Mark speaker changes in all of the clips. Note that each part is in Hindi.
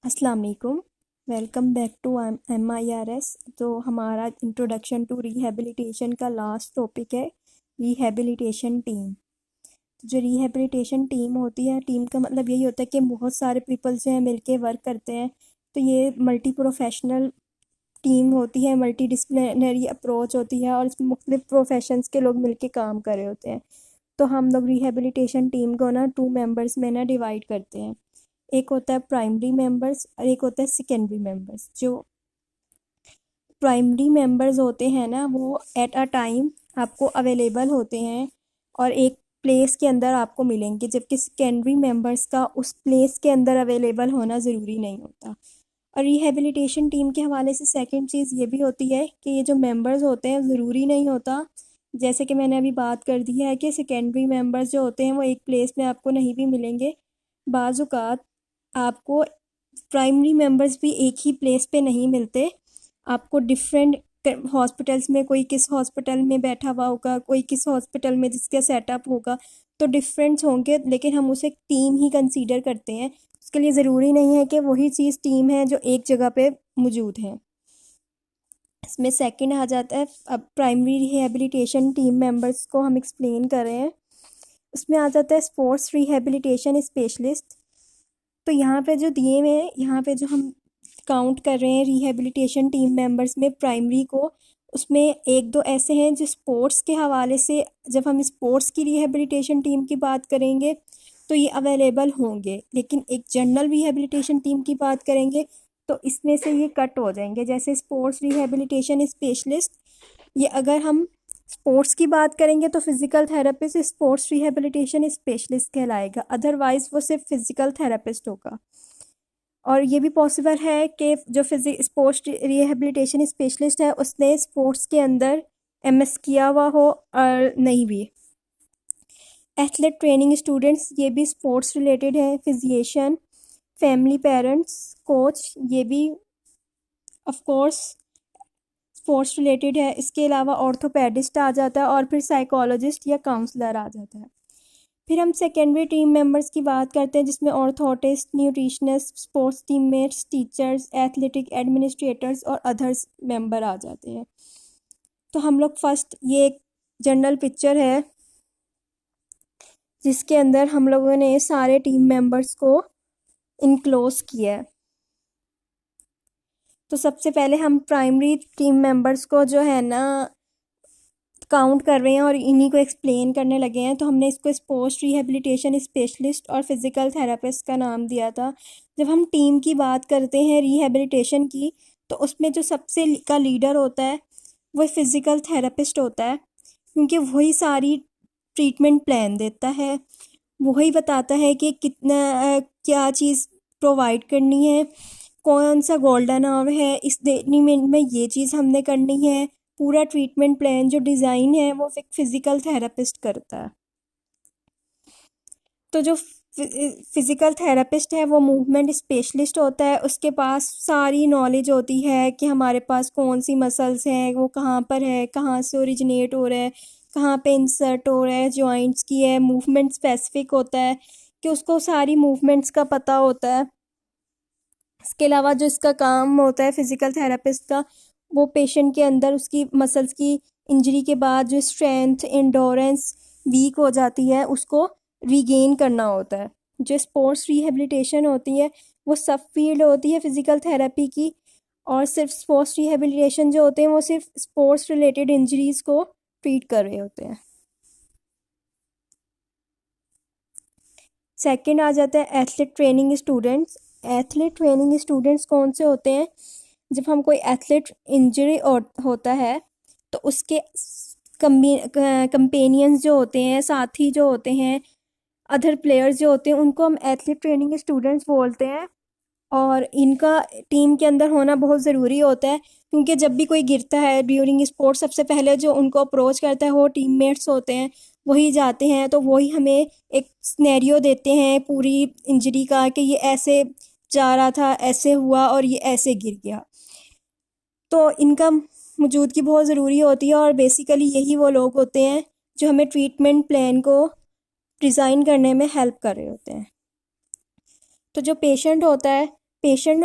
Speaker 1: अस्सलाम वालेकुम। Welcome back to MIRS। तो हमारा इंट्रोडक्शन टू रिहैबिलिटेशन का लास्ट टॉपिक है रिहैबिलिटेशन टीम। जो रिहैबिलिटेशन टीम होती है, टीम का मतलब यही होता है कि बहुत सारे पीपल जो हैं मिलके वर्क करते हैं। तो ये मल्टी प्रोफेशनल टीम होती है, मल्टी डिसिप्लिनरी अप्रोच होती है और इसमें मुख्तलिफ प्रोफेशंस के लोग मिलके काम कर रहे होते हैं। तो हम लोग रिहैबिलिटेशन टीम को ना 2 मेंबर्स में ना डिवाइड करते हैं। एक होता है प्राइमरी मेंबर्स और एक होता है सेकेंडरी मेंबर्स। जो प्राइमरी मेंबर्स होते हैं ना, वो एट अ टाइम आपको अवेलेबल होते हैं और एक प्लेस के अंदर आपको मिलेंगे, जबकि सेकेंडरी मेंबर्स का उस प्लेस के अंदर अवेलेबल होना ज़रूरी नहीं होता। और रिहैबिलिटेशन टीम के हवाले से सेकंड चीज़ ये भी होती है कि ये जो मेंबर्स होते हैं ज़रूरी नहीं होता, जैसे कि मैंने अभी बात कर दी है कि सेकेंडरी मेंबर्स जो होते हैं वो एक प्लेस में आपको नहीं भी मिलेंगे। बाज़ आपको प्राइमरी मेंबर्स भी एक ही प्लेस पे नहीं मिलते। आपको डिफरेंट हॉस्पिटल्स में, कोई किस हॉस्पिटल में बैठा हुआ होगा, कोई किस हॉस्पिटल में जिसका सेटअप होगा, तो डिफरेंस होंगे, लेकिन हम उसे टीम ही कंसीडर करते हैं। उसके लिए ज़रूरी नहीं है कि वही चीज़ टीम है जो एक जगह पे मौजूद है। इसमें सेकंड आ जाता है, अब प्राइमरी रिहैबिलिटेशन टीम मेंबर्स को हम एक्सप्लेन कर रहे हैं। उसमें आ जाता है स्पोर्ट्स रिहैबिलिटेशन स्पेशलिस्ट। तो यहाँ पे जो दिए हुए हैं, यहाँ पे जो हम काउंट कर रहे हैं रिहैबिलिटेशन टीम मेंबर्स में प्राइमरी को, उसमें एक दो ऐसे हैं जो स्पोर्ट्स के हवाले से, जब हम स्पोर्ट्स की रिहैबिलिटेशन टीम की बात करेंगे तो ये अवेलेबल होंगे, लेकिन एक जनरल रिहैबिलिटेशन टीम की बात करेंगे तो इसमें से ये कट हो जाएंगे। जैसे स्पोर्ट्स रिहैबिलिटेशन स्पेशलिस्ट, ये अगर हम स्पोर्ट्स की बात करेंगे तो physical therapist sports rehabilitation specialist कहलाएगा, अदरवाइज़ वो सिर्फ फिज़िकल थेरेपिस्ट होगा। और ये भी पॉसिबल है कि जो स्पोर्ट्स रिहैबिलिटेशन स्पेशलिस्ट है उसने स्पोर्ट्स के अंदर MS किया हुआ हो और नहीं भी। एथलेट ट्रेनिंग स्टूडेंट्स, ये भी स्पोर्ट्स रिलेटेड है। फिजिशियन, फैमिली पेरेंट्स, कोच, ये भी ऑफ कोर्स स्पोर्ट्स रिलेटेड है। इसके अलावा ऑर्थोपेडिस्ट आ जाता है और फिर साइकोलॉजिस्ट या काउंसलर आ जाता है। फिर हम सेकेंडरी टीम मेंबर्स की बात करते हैं, जिसमें orthotist, nutritionist, sports teammates, teachers, athletic administrators और अदर्स मेंबर आ जाते हैं। तो हम लोग फर्स्ट, ये एक जनरल पिक्चर है जिसके अंदर हम लोगों ने सारे टीम मेंबर्स को इनक्लोज किया है। तो सबसे पहले हम प्राइमरी टीम मेंबर्स को जो है ना काउंट कर रहे हैं और इन्हीं को एक्सप्लेन करने लगे हैं। तो हमने इसको स्पोर्ट्स रिहैबिलिटेशन स्पेशलिस्ट और फिज़िकल थेरेपिस्ट का नाम दिया था। जब हम टीम की बात करते हैं रिहैबिलिटेशन की, तो उसमें जो सबसे का लीडर होता है वो फिज़िकल थेरेपिस्ट होता है, क्योंकि वही सारी ट्रीटमेंट प्लान देता है, वही बताता है कि कितना क्या चीज़ प्रोवाइड करनी है, कौन सा गोल्डन आवर है, इस ट्रीटमेंट में ये चीज़ हमने करनी है। पूरा ट्रीटमेंट प्लान जो डिज़ाइन है वो फिज़िकल थेरेपिस्ट करता है। तो जो फिज़िकल थेरेपिस्ट है वो मूवमेंट स्पेशलिस्ट होता है, उसके पास सारी नॉलेज होती है कि हमारे पास कौन सी मसल्स हैं, वो कहाँ पर है, कहाँ से ओरिजिनेट हो रहा है, कहाँ पे इंसर्ट हो रहा है, जॉइंट्स की है। मूवमेंट स्पेसिफिक होता है कि उसको सारी मूवमेंट्स का पता होता है। इसके अलावा जो इसका काम होता है फिज़िकल थेरेपिस्ट का, वो पेशेंट के अंदर उसकी मसल्स की इंजरी के बाद जो स्ट्रेंथ, एंडोरेंस वीक हो जाती है उसको रीगेन करना होता है। जो स्पोर्ट्स रिहैबिलिटेशन होती है वो सब फील्ड होती है फिज़िकल थेरेपी की, और सिर्फ स्पोर्ट्स रिहैबिलिटेशन जो होते हैं वो सिर्फ स्पोर्ट्स रिलेटेड इंजरीज़ को ट्रीट कर रहे होते हैं। सेकंड आ जाता है athlete training students. Athlete training students कौन से होते हैं? जब हम कोई एथलीट इंजरी होता है तो उसके कंपेनियंस जो होते हैं, साथी जो होते हैं, अदर प्लेयर्स जो होते हैं, उनको हम एथलीट ट्रेनिंग स्टूडेंट्स बोलते हैं। और इनका टीम के अंदर होना बहुत ज़रूरी होता है, क्योंकि जब भी कोई गिरता है ड्यूरिंग स्पोर्ट्स, सबसे पहले जो उनको अप्रोच करता है वो टीममेट्स होते हैं, वही जाते हैं। तो वही हमें एक सिनेरियो देते हैं पूरी इंजरी का कि ये ऐसे जा रहा था, ऐसे हुआ और ये ऐसे गिर गया। तो इनका मौजूदगी बहुत ज़रूरी होती है और बेसिकली यही वो लोग होते हैं जो हमें ट्रीटमेंट प्लान को डिज़ाइन करने में हेल्प कर रहे होते हैं। तो जो पेशेंट होता है पेशेंट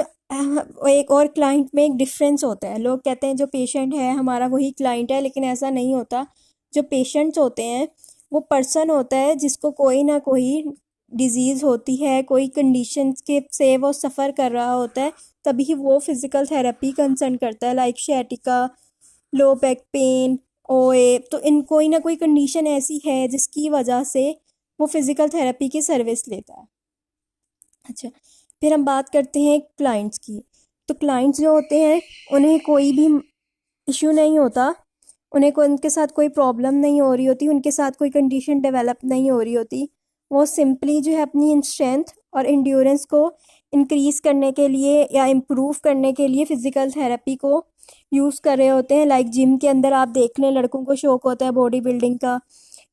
Speaker 1: एक और क्लाइंट में एक डिफरेंस होता है। लोग कहते हैं जो पेशेंट है हमारा वही क्लाइंट है, लेकिन ऐसा नहीं होता। जो पेशेंट्स होते हैं वो पर्सन होता है जिसको कोई ना कोई डिजीज़ होती है, कोई कंडीशन के से वो सफ़र कर रहा होता है, तभी वो फिज़िकल थेरेपी कंसर्न करता है। Like sciatica, low back pain, ओए, तो इन कोई ना कोई कंडीशन ऐसी है जिसकी वजह से वो फिज़िकल थेरेपी की सर्विस लेता है। अच्छा, फिर हम बात करते हैं क्लाइंट्स की। तो क्लाइंट्स जो होते हैं उन्हें कोई भी इश्यू नहीं होता, उनके साथ कोई प्रॉब्लम नहीं हो रही होती, उनके साथ कोई कंडीशन डेवलप नहीं हो रही होती। वो सिंपली जो है अपनी स्ट्रेंथ और इंड्योरेंस को इंक्रीज़ करने के लिए या इम्प्रूव करने के लिए फ़िज़िकल थेरेपी को यूज़ कर रहे होते हैं। लाइक जिम के अंदर आप देख लें, लड़कों को शौक होता है बॉडी बिल्डिंग का,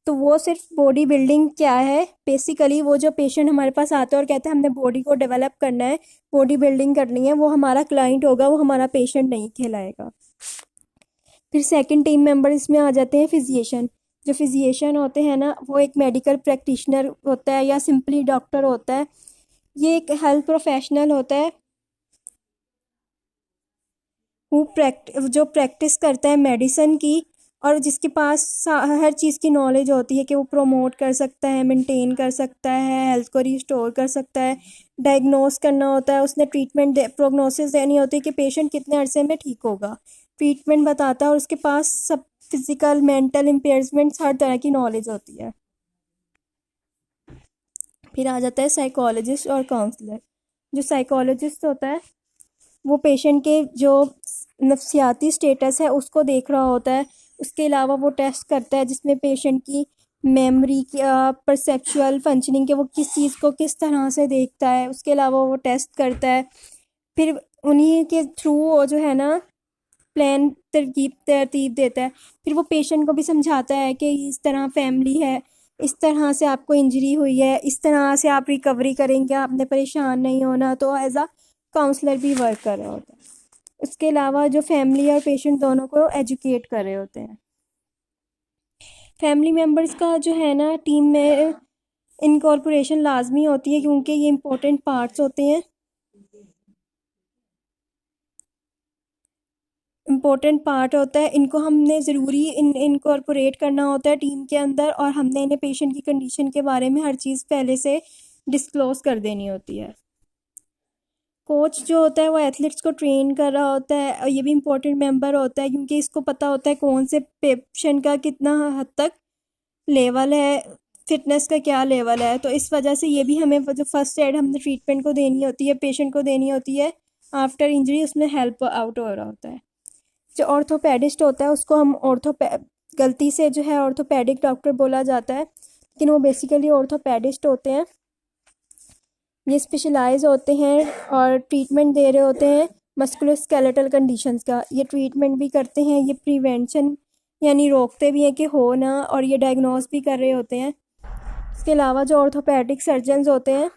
Speaker 1: तो वो सिर्फ बॉडी बिल्डिंग क्या है, बेसिकली वो जो पेशेंट हमारे पास आता है और कहता है हमने बॉडी को डेवलप करना है, बॉडी बिल्डिंग करनी है, वो हमारा क्लाइंट होगा, वो हमारा पेशेंट नहीं कहलाएगा। फिर सेकंड टीम मेंबर इसमें आ जाते हैं फिजिशियन। जो फिजिशियन होते हैं ना, वो एक मेडिकल प्रैक्टिशनर होता है या सिंपली डॉक्टर होता है। ये एक हेल्थ प्रोफेशनल होता है जो प्रैक्टिस करता है मेडिसिन की, और जिसके पास हर चीज़ की नॉलेज होती है कि वो प्रोमोट कर सकता है, मेंटेन कर सकता है, हेल्थ को रिस्टोर कर सकता है, डायग्नोस करना होता है, उसने ट्रीटमेंट प्रोग्नोसिस देनी होती है कि पेशेंट कितने अरसे में ठीक होगा, ट्रीटमेंट बताता है, और उसके पास सब फिजिकल मेंटल इम्पेयरमेंट्स हर तरह की नॉलेज होती है। फिर आ जाता है साइकोलॉजिस्ट और काउंसलर। जो साइकोलॉजिस्ट होता है वो पेशेंट के जो नफ्सियाती स्टेटस है उसको देख रहा होता है। उसके अलावा वो टेस्ट करता है जिसमें पेशेंट की मेमोरी, परसेप्चुअल फंक्शनिंग के, वो किस चीज़ को किस तरह से देखता है, उसके अलावा वो टेस्ट करता है। फिर उन्हीं के थ्रू वो जो है ना प्लान तरतीब देता है। फिर वो पेशेंट को भी समझाता है कि इस तरह फैमिली है, इस तरह से आपको इंजरी हुई है, इस तरह से आप रिकवरी करेंगे, आपने परेशान नहीं होना। तो एज अ काउंसलर भी वर्क कर रहा होता है। उसके अलावा जो फैमिली और पेशेंट दोनों को एजुकेट कर रहे होते हैं। फैमिली मेम्बर्स का जो है ना टीम में इनकॉर्पोरेशन लाजमी होती है, क्योंकि ये इम्पोर्टेंट पार्ट्स होते हैं, इम्पोर्टेंट पार्ट होता है। इनको हमने ज़रूरी इनकॉर्पोरेट करना होता है टीम के अंदर, और हमने इन्हें पेशेंट की कंडीशन के बारे में हर चीज़ पहले से डिस्क्लोज़ कर देनी होती है। कोच जो होता है वो एथलीट्स को ट्रेन कर रहा होता है, और ये भी इम्पोर्टेंट मेंबर होता है, क्योंकि इसको पता होता है कौन से पेशेंट का कितना हद तक लेवल है, फिटनेस का क्या लेवल है। तो इस वजह से ये भी हमें जो फर्स्ट एड हमने ट्रीटमेंट को देनी होती है, पेशेंट को देनी होती है आफ्टर इंजरी, उसमें हेल्प आउट हो रहा होता है। जो ऑर्थोपेडिस्ट होता है उसको हम गलती से जो है ऑर्थोपेडिक डॉक्टर बोला जाता है, लेकिन वो बेसिकली ऑर्थोपेडिस्ट होते हैं। ये स्पेशलाइज होते हैं और ट्रीटमेंट दे रहे होते हैं मस्कुलोस्केलेटल कंडीशंस का। ये ट्रीटमेंट भी करते हैं, ये प्रिवेंशन यानी रोकते भी हैं कि हो ना, और ये डायग्नोस भी कर रहे होते हैं। इसके अलावा जो ऑर्थोपेडिक सर्जन्स होते हैं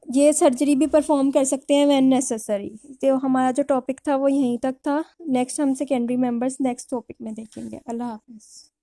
Speaker 1: ये सर्जरी भी परफॉर्म कर सकते हैं व्हेन नेसेसरी। तो हमारा जो टॉपिक था वो यहीं तक था। नेक्स्ट हम सेकेंडरी मेंबर्स नेक्स्ट टॉपिक में देखेंगे। अल्लाह हाफिज़।